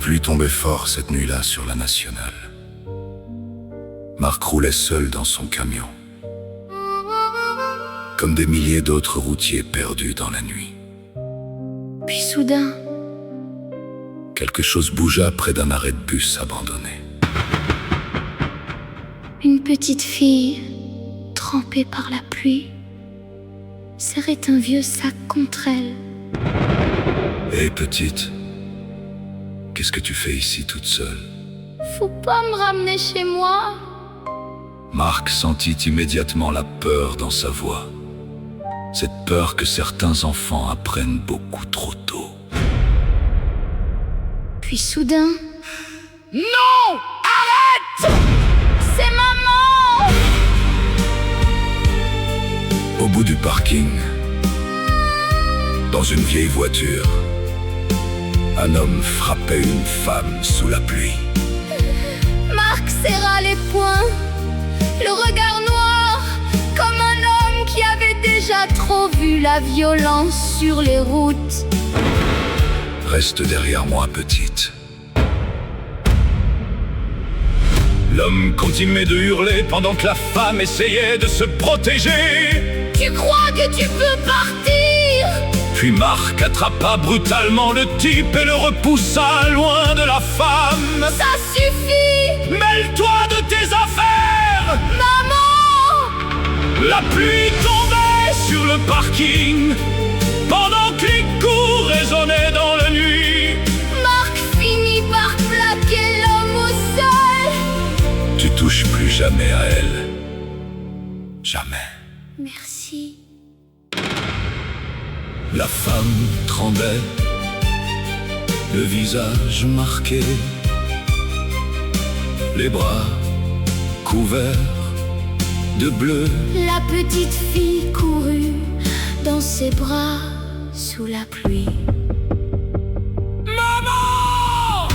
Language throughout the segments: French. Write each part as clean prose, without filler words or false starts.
pluie tombait fort cette nuit-là sur la nationale. Marc roulait seul dans son camion, comme des milliers d'autres routiers perdus dans la nuit. Puis soudain, quelque chose bougea près d'un arrêt de bus abandonné. une petite fille, trempée par la pluie, serrait un vieux sac contre elle. Hé petite, qu'est-ce que tu fais ici toute seule? Faut pas me ramener chez moi. Marc sentit immédiatement la peur dans sa voix. Cette peur que certains enfants apprennent beaucoup trop tôt. Puis soudain, Non! Arrête! c'est maman! Au bout du parking, dans une vieille voiture, un homme frappait une femme sous la pluie. Marc serra les poings, le regard noir, comme un homme qui avait déjà trop vu la violence sur les routes. Reste derrière moi, petite. L'homme continuait de hurler pendant que la femme essayait de se protéger. Tu crois que tu peux partir? Puis Marc attrapa brutalement le type et le repoussa loin de la femme. Ça suffit! Mêle-toi de tes affaires! Maman! La pluie tombait sur le parking pendant que les coups résonnaient dans la nuit. Marc finit par plaquer l'homme au sol. Tu touches plus jamais à elle. Jamais. Merci. La femme tremblait, le visage marqué, les bras couverts de bleu. La petite fille courut dans ses bras sous la pluie. Maman!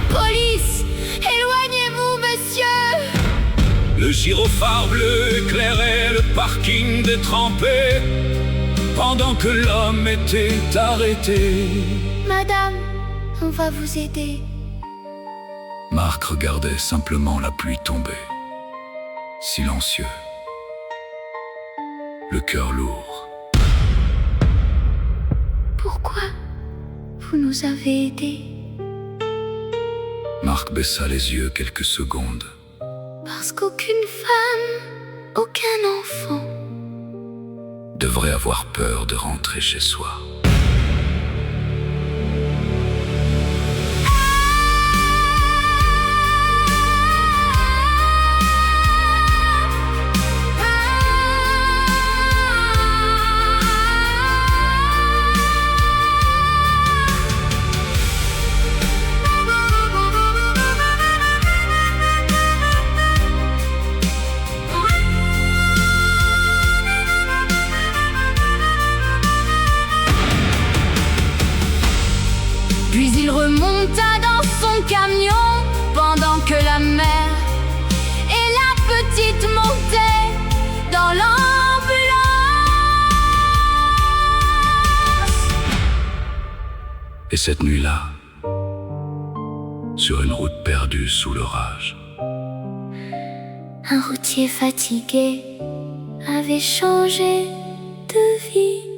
Police! Éloignez-vous, monsieur! Le gyrophare bleu éclairait le parking détrempé pendant que l'homme était arrêté. Madame, on va vous aider. Marc regardait simplement la pluie tomber, silencieux, le cœur lourd. Pourquoi vous nous avez aidés? Marc baissa les yeux quelques secondes. Parce qu'aucune femme, aucun enfant Devrait avoir peur de rentrer chez soi. Puis il remonta dans son camion pendant que la mère et la petite montaient dans l'ambulance. Et cette nuit-là, sur une route perdue sous l'orage, Un routier fatigué avait changé de vie.